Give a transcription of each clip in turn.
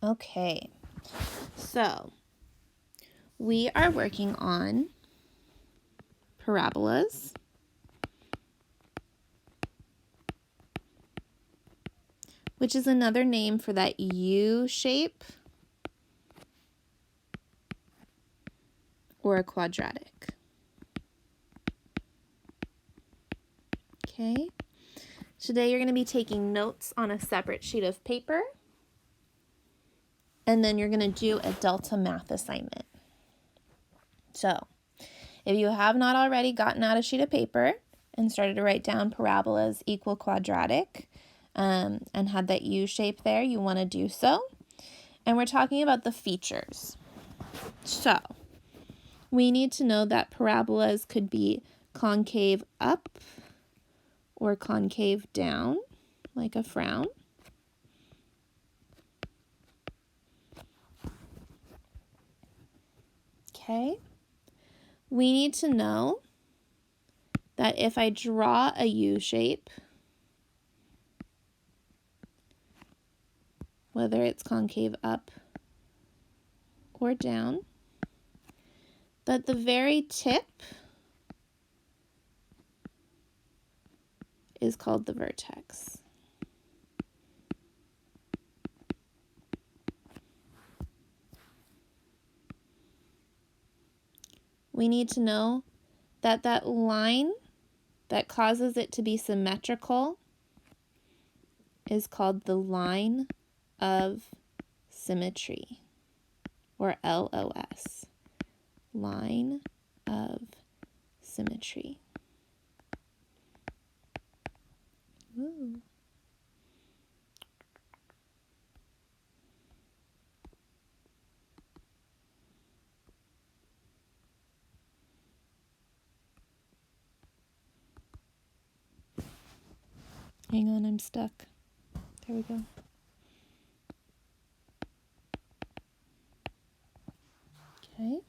Okay, so we are working on parabolas, which is another name for that U shape or a quadratic. Okay, today you're going to be taking notes on a separate sheet of paper, and then you're going to do a Delta math assignment. So, if you have not already gotten out a sheet of paper and started to write down parabolas equal quadratic and had that U shape there, you want to do so. And we're talking about the features. So, we need to know that parabolas could be concave up or concave down, like a frown. Okay. We need to know that if I draw a U shape, whether it's concave up or down, that the very tip is called the vertex. We need to know that that line that causes it to be symmetrical is called the line of symmetry, or LOS, line of symmetry. Ooh. Hang on, I'm stuck. There we go. Okay.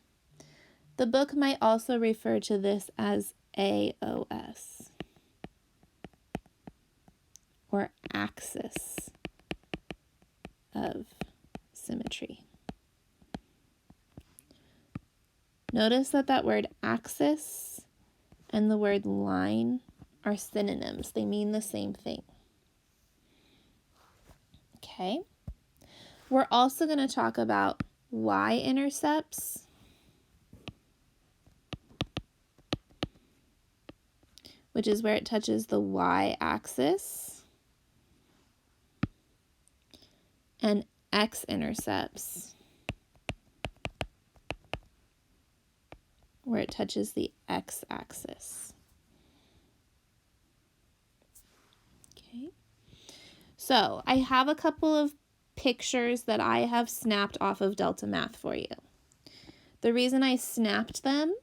The book might also refer to this as AOS, or axis of symmetry. Notice that that word axis and the word line are synonyms. They mean the same thing. Okay. We're also going to talk about y-intercepts, which is where it touches the y-axis, and x-intercepts, where it touches the x-axis. Okay. So I have a couple of pictures that I have snapped off of Delta Math for you. The reason I snapped them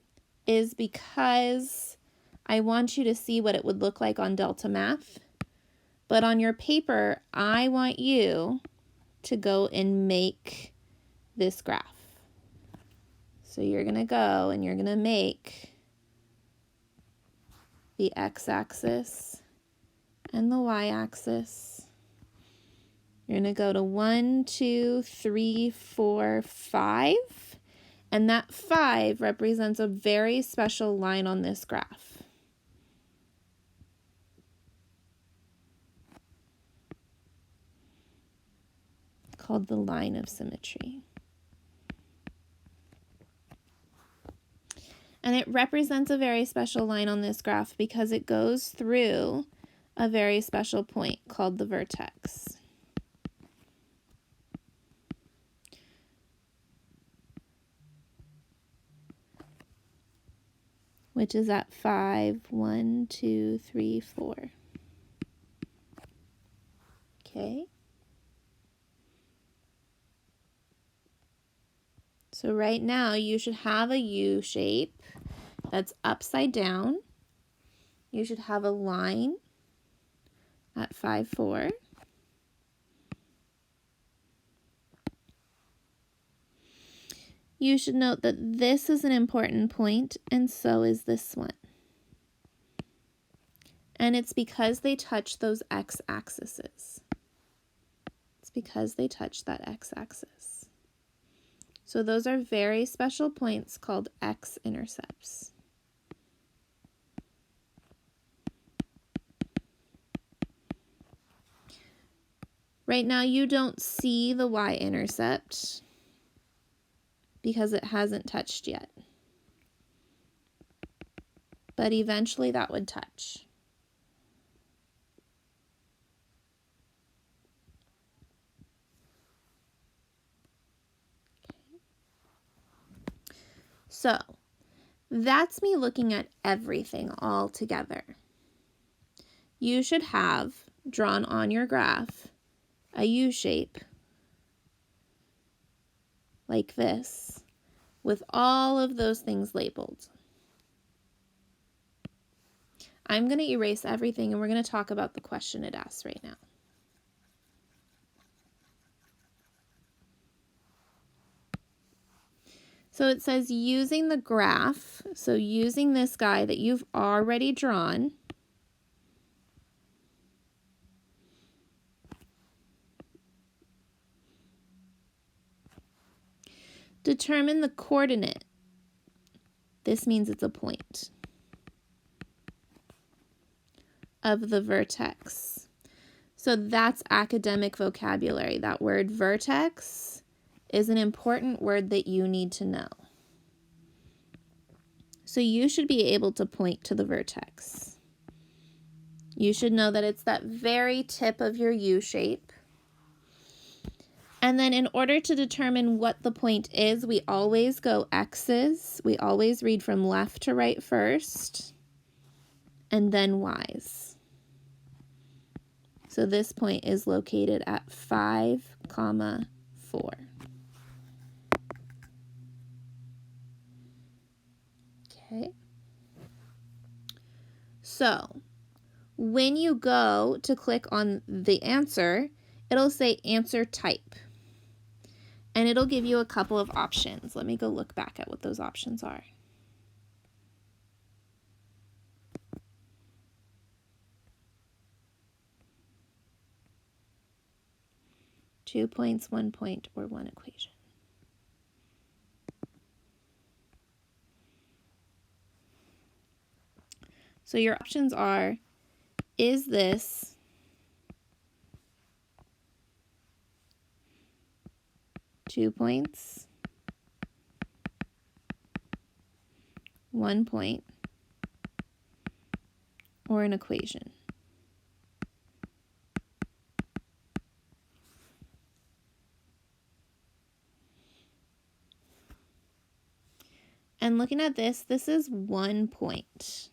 is because I want you to see what it would look like on Delta Math. But on your paper, I want you to go and make this graph. So you're going to go and you're going to make the x-axis and the y-axis. You're going to go to 1, 2, 3, 4, 5. And that 5 represents a very special line on this graph. Called the line of symmetry. And it represents a very special line on this graph because it goes through a very special point called the vertex. Which is at 5, 1, 2, 3, 4. Okay. So right now you should have a U shape that's upside down. You should have a line at 5, 4. You should note that this is an important point, and so is this one. And it's because they touch those x-axes. It's because they touch that x-axis. So those are very special points called x-intercepts. Right now you don't see the y-intercept because it hasn't touched yet. But eventually that would touch. So that's me looking at everything all together. You should have drawn on your graph a U shape like this with all of those things labeled. I'm going to erase everything and we're going to talk about the question it asks right now. So it says using the graph, so using this guy that you've already drawn, determine the coordinate. This means it's a point of the vertex. So that's academic vocabulary. That word vertex is an important word that you need to know. So you should be able to point to the vertex. You should know that it's that very tip of your U shape. And then in order to determine what the point is, we always go X's. We always read from left to right first, and then Y's. So this point is located at 5, 4. Okay. So when you go to click on the answer, it'll say answer type. And it'll give you a couple of options. Let me go look back at what those options are. Two points, 1 point, or one equation. So your options are, is this two points, 1 point, or an equation? And looking at this is 1 point.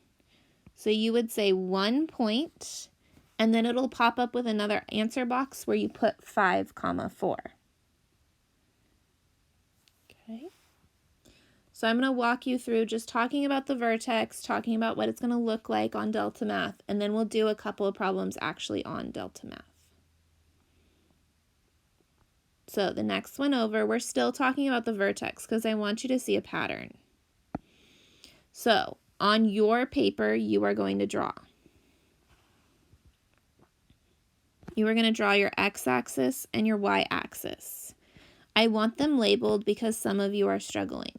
So you would say 1 point, and then it'll pop up with another answer box where you put 5, 4. Okay. So I'm going to walk you through just talking about the vertex, talking about what it's going to look like on Delta Math, and then we'll do a couple of problems actually on Delta Math. So the next one over, we're still talking about the vertex because I want you to see a pattern. So on your paper, you are going to draw. You are going to draw your x-axis and your y-axis. I want them labeled because some of you are struggling.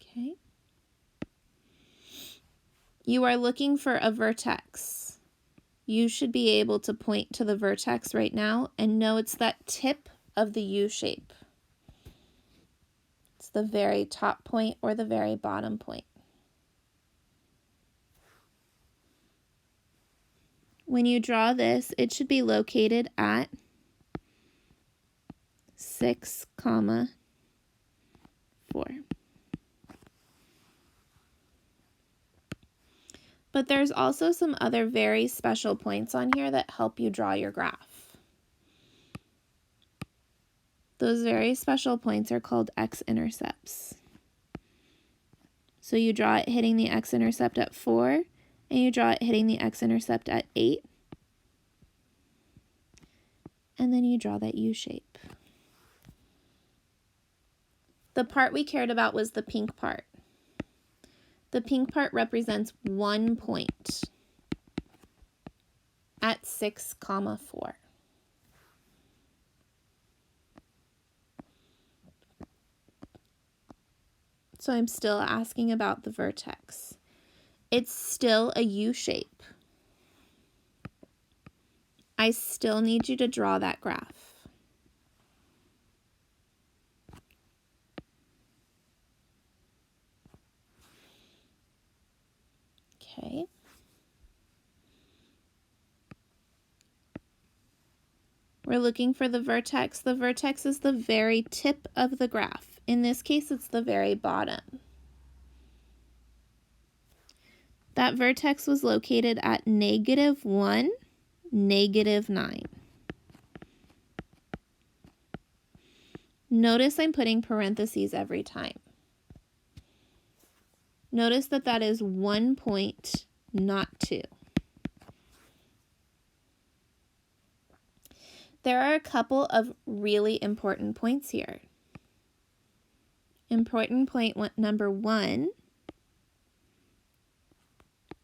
Okay. You are looking for a vertex. You should be able to point to the vertex right now and know it's that tip of the U shape. It's the very top point or the very bottom point. When you draw this, it should be located at 6, 4. But there's also some other very special points on here that help you draw your graph. Those very special points are called x-intercepts. So you draw it hitting the x-intercept at 4, and you draw it hitting the x-intercept at 8. And then you draw that U shape. The part we cared about was the pink part. The pink part represents 1 point. at 6, 4. So I'm still asking about the vertex. It's still a U shape. I still need you to draw that graph. Okay. We're looking for the vertex. The vertex is the very tip of the graph. In this case, it's the very bottom. That vertex was located at -1, -9. Notice I'm putting parentheses every time. Notice that that is 1 point, not 2. There are a couple of really important points here. Important point number 1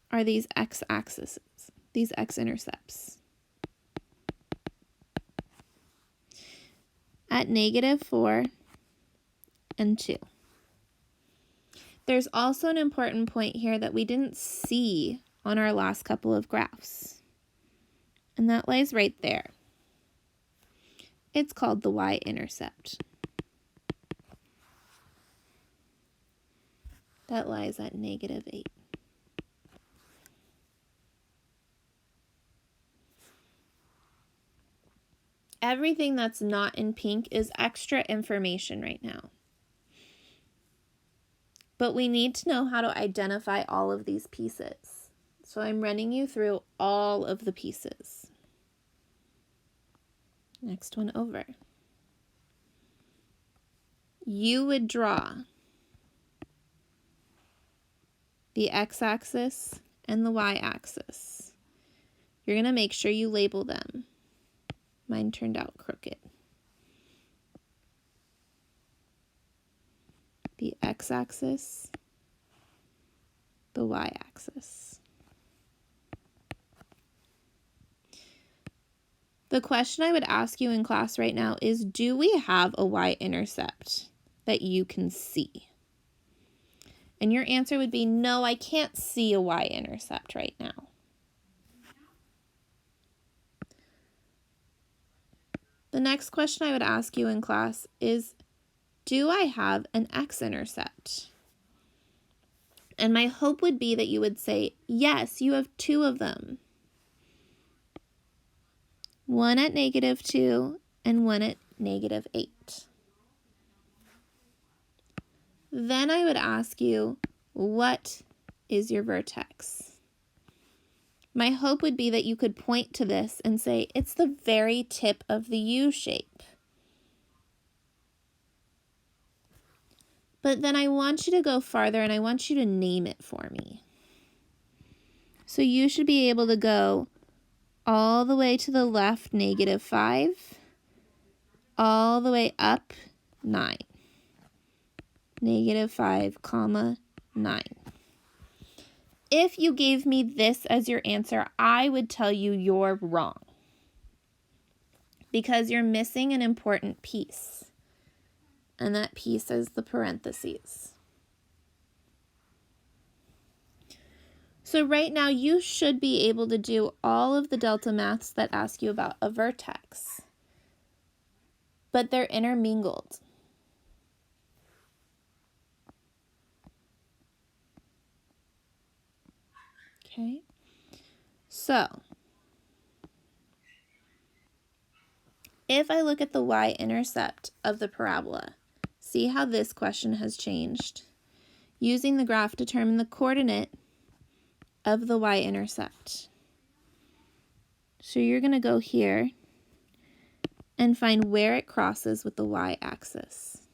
are these x-axes, these x-intercepts. At -4 and 2. There's also an important point here that we didn't see on our last couple of graphs, and that lies right there. It's called the y-intercept. That lies at -8. Everything that's not in pink is extra information right now. But we need to know how to identify all of these pieces. So I'm running you through all of the pieces. Next one over. You would draw the x-axis and the y-axis. You're going to make sure you label them. Mine turned out crooked. The x-axis, the y-axis. The question I would ask you in class right now is, do we have a y-intercept that you can see? And your answer would be, no, I can't see a y-intercept right now. The next question I would ask you in class is, do I have an x-intercept? And my hope would be that you would say, yes, you have 2 of them. One at -2 and one at -8. Then I would ask you, what is your vertex? My hope would be that you could point to this and say, it's the very tip of the U shape. But then I want you to go farther and I want you to name it for me. So you should be able to go all the way to the left, -5, all the way up, 9. -5, 9. If you gave me this as your answer, I would tell you you're wrong, because you're missing an important piece, and that piece is the parentheses. So right now you should be able to do all of the Delta maths that ask you about a vertex, but they're intermingled. Okay, so if I look at the y-intercept of the parabola, see how this question has changed? Using the graph, determine the coordinate of the y-intercept. So you're going to go here and find where it crosses with the y-axis.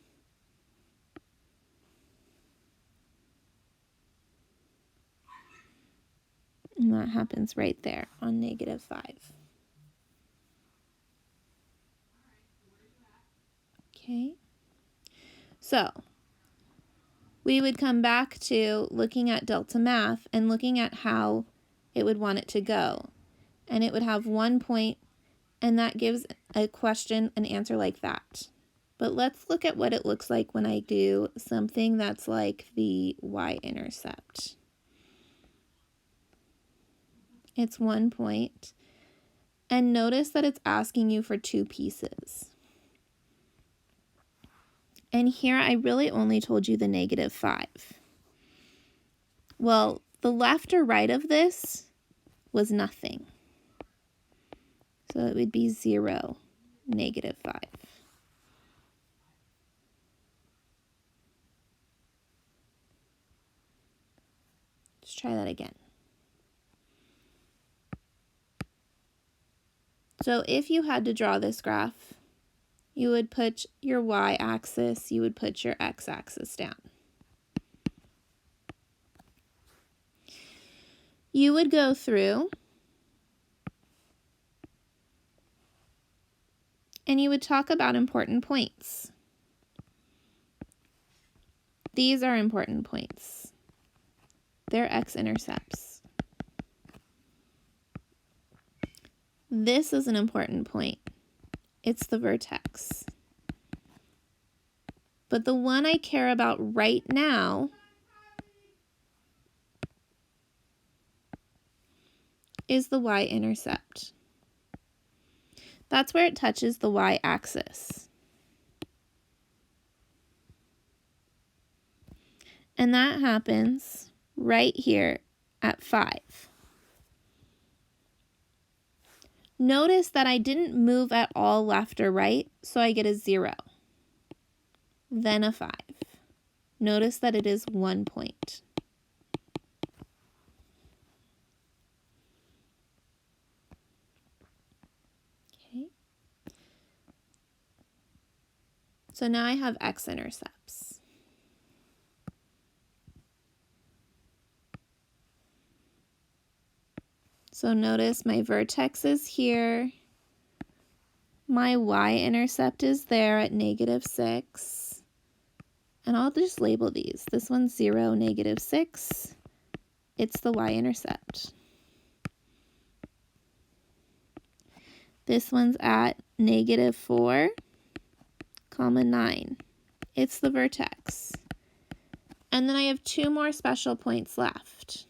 And that happens right there on -5. Okay, so we would come back to looking at Delta Math and looking at how it would want it to go. and it would have 1 point, and that gives a question an answer like that. But let's look at what it looks like when I do something that's like the y-intercept. It's 1 point, and notice that it's asking you for 2 pieces. And here I really only told you the -5. Well, the left or right of this was nothing. So it would be 0, -5. Let's try that again. So if you had to draw this graph, you would put your y-axis, you would put your x-axis down. You would go through and you would talk about important points. These are important points. They're x-intercepts. This is an important point. It's the vertex. But the one I care about right now is the y-intercept. That's where it touches the y-axis. And that happens right here at 5. Notice that I didn't move at all left or right, so I get a 0, then a 5. Notice that it is 1 point. Okay. So now I have x-intercepts. So notice my vertex is here. My y-intercept is there at -6. And I'll just label these. This one's 0, -6. It's the y-intercept. This one's at -4, 9. It's the vertex. And then I have 2 more special points left.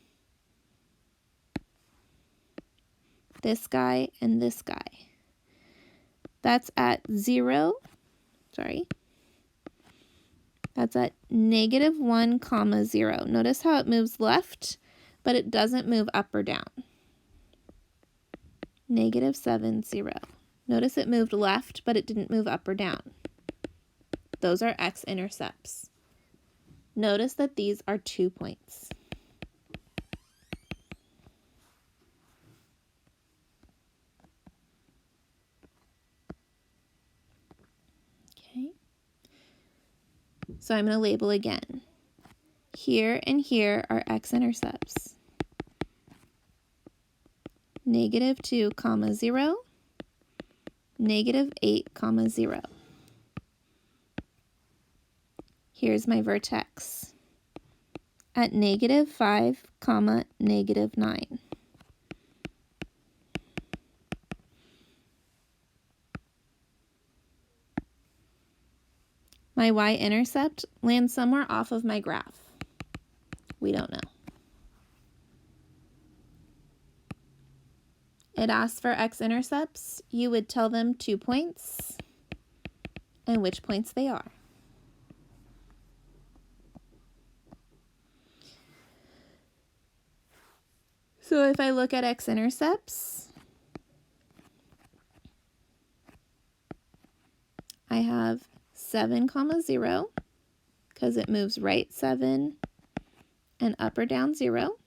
This guy and this guy. That's at 0, that's at -1, 0. Notice how it moves left, but it doesn't move up or down. -7, 0. Notice it moved left, but it didn't move up or down. Those are x-intercepts. Notice that these are 2 points. So I'm going to label again. Here and here are x-intercepts. -2, 0, -8, 0. Here's my vertex at -5, -9. My y-intercept lands somewhere off of my graph. We don't know. It asks for x-intercepts. You would tell them 2 points and which points they are. So if I look at x-intercepts, I have 7, 0, because it moves right 7 and up or down 0.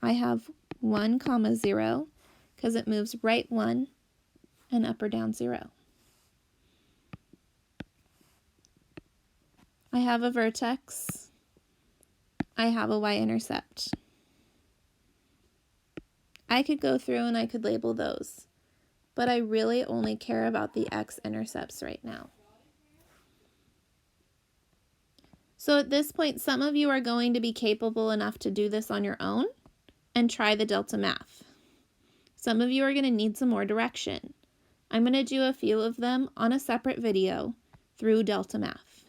I have 1, 0, because it moves right 1 and up or down 0. I have a vertex. I have a y-intercept. I could go through and I could label those, but I really only care about the x-intercepts right now. So at this point, some of you are going to be capable enough to do this on your own, and try the Delta Math. Some of you are going to need some more direction. I'm going to do a few of them on a separate video through Delta Math.